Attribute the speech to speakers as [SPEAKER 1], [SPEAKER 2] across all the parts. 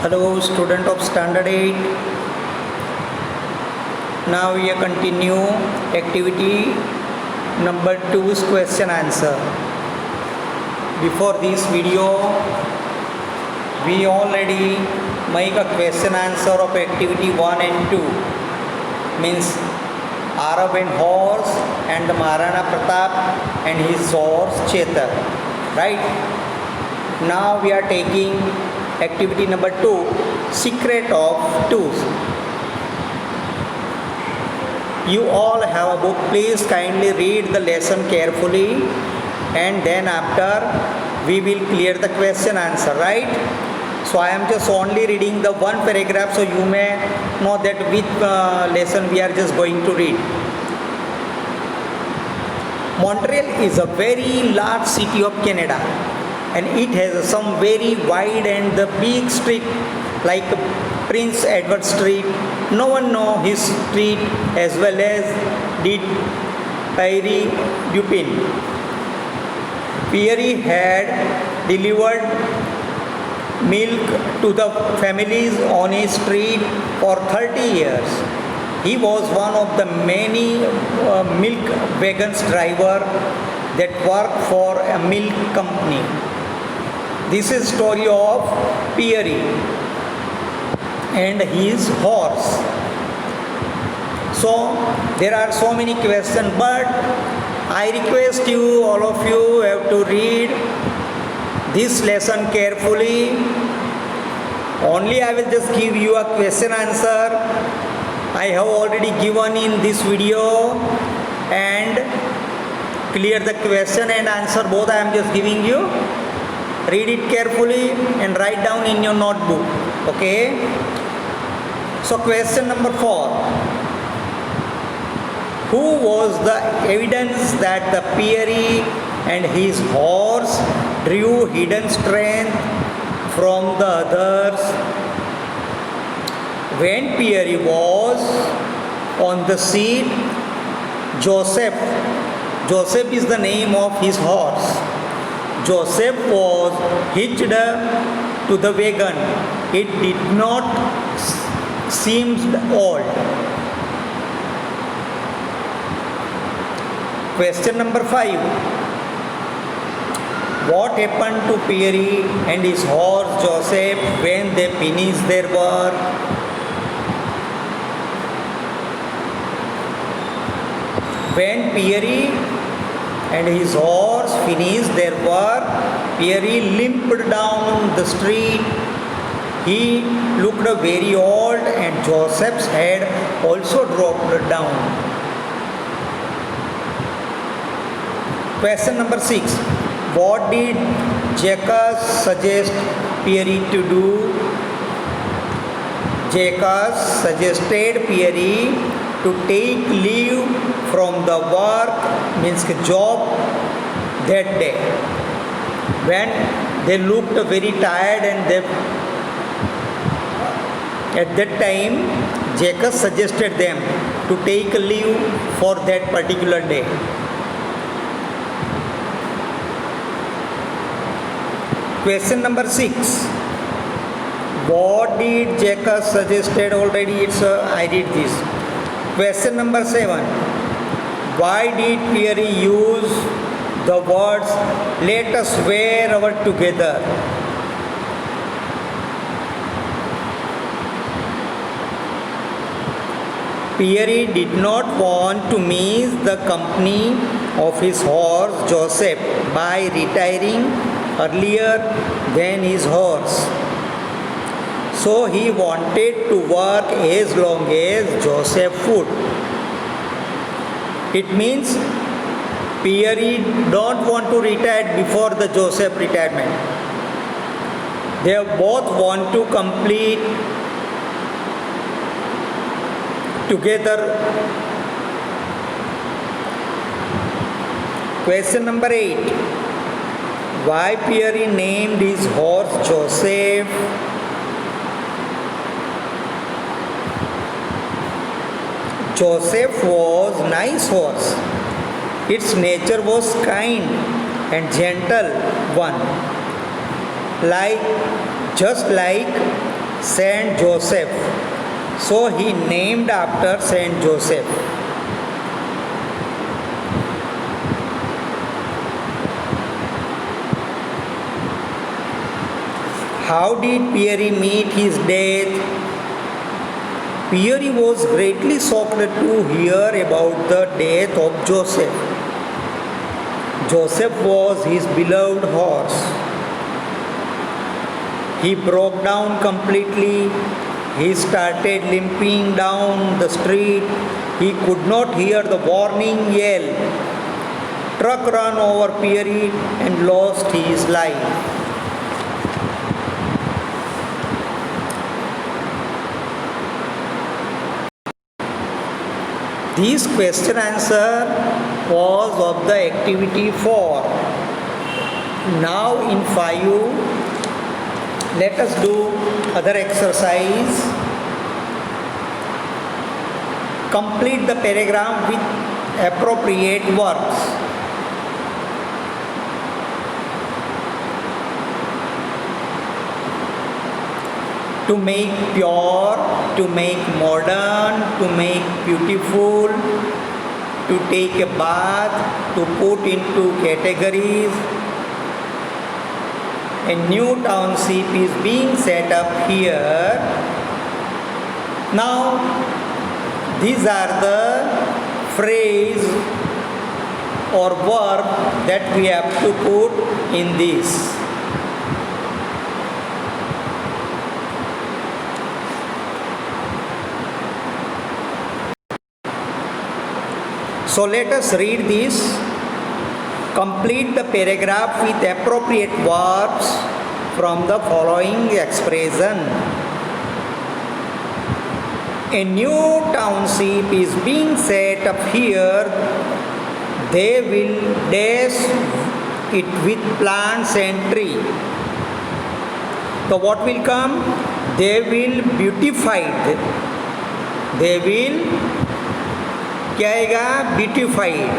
[SPEAKER 1] Hello, student of standard 8. Now we continue activity number 2's question answer. Before this video, we already make a question answer of activity 1 and 2. Means Arab and horse and the Maharana Pratap and his horse Chetak. Right? Now we are taking activity number 2, secret of tools. You all have a book. Please kindly read the lesson carefully, and then after we will clear the question answer, right? So I am just only reading the one paragraph, so you may know that which lesson we are just going to read. Montreal is a very large city of Canada, and it has some very wide and the big street like Prince Edward Street. No one know his street as well as did Pierre Dupin. Pierre had delivered milk to the families on his street for 30 years. He was one of the many milk wagons driver that worked for a milk company. This is story of Pierre and his horse. So there are so many questions, but I request you, all of you, have to read this lesson carefully. Only I will just give you a question answer. I have already given in this video and clear the question and answer both I am just giving you. Read it carefully and write down in your notebook. Okay? So question number 4. Who was the evidence that the Pierre and his horse drew hidden strength from the others? When Pierre was on the seat, Joseph is the name of his horse. Joseph was hitched to the wagon. It did not seem old. Question number 5. What happened to Pierre and his horse Joseph when they finished their work? When Pierre and his horse finished their work, Pierre limped down the street. He looked very old and Joseph's head also dropped down. Question number 6. What did Jacques suggest Pierre to do? Jacques suggested Pierre to take leave from the work, means job, that day. When they looked very tired and at that time Jacques suggested them to take leave for that particular day. Question number 6. What did Jacques suggested? Already I read this. Question number 7. Why did Pierre use the words "let us wear our together"? Pierre did not want to miss the company of his horse Joseph by retiring earlier than his horse. So he wanted to work as long as Joseph would. It means Pierre don't want to retire before the Joseph retirement. They both want to complete together. Question number 8. Why Pierre named his horse Joseph? Joseph was a nice horse. Its nature was kind and gentle one. Just like Saint Joseph. So he named after Saint Joseph. How did Pierre meet his death? Pierre was greatly shocked to hear about the death of Joseph. Joseph was his beloved horse. He broke down completely. He started limping down the street. He could not hear the warning yell. Truck ran over Pierre and lost his life. This question answer was of the activity 4. Now in 5, let us do other exercise. Complete the paragraph with appropriate verbs. To make pure, to make modern, to make beautiful, to take a bath, to put into categories. A new township is being set up here. Now, these are the phrase or verb that we have to put in this. So let us read this. Complete the paragraph with appropriate verbs from the following expression. A new township is being set up here. They will dash it with plants and tree. So what will come? They will beautify it. They will क्या आएगा? Beautified.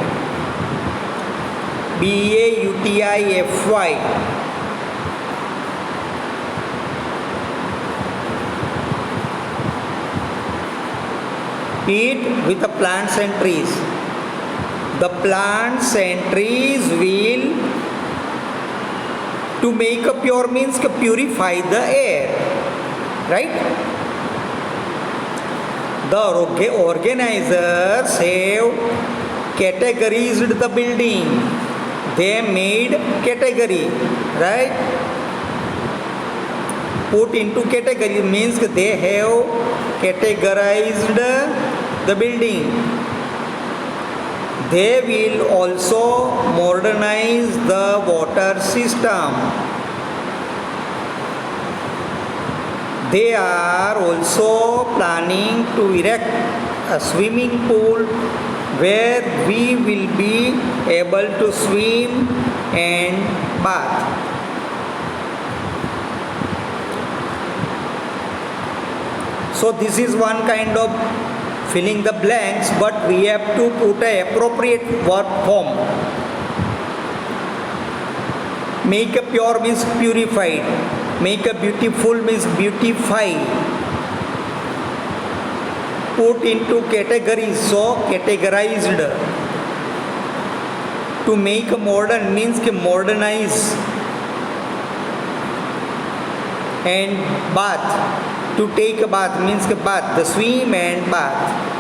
[SPEAKER 1] BAUTIFY. It with the plants and trees. The plants and trees will, to make a pure means to purify the air, right? The organizers have categorized the building. They made category, right? Put into category means they have categorized the building. They will also modernize the water system. They are also planning to erect a swimming pool where we will be able to swim and bath. So this is one kind of filling the blanks, but we have to put an appropriate verb form. Make a pure means purified. Make a beautiful means beautify. Put into categories, so categorized. To make a modern means modernize. And bath. To take a bath means bath, the swim and bath.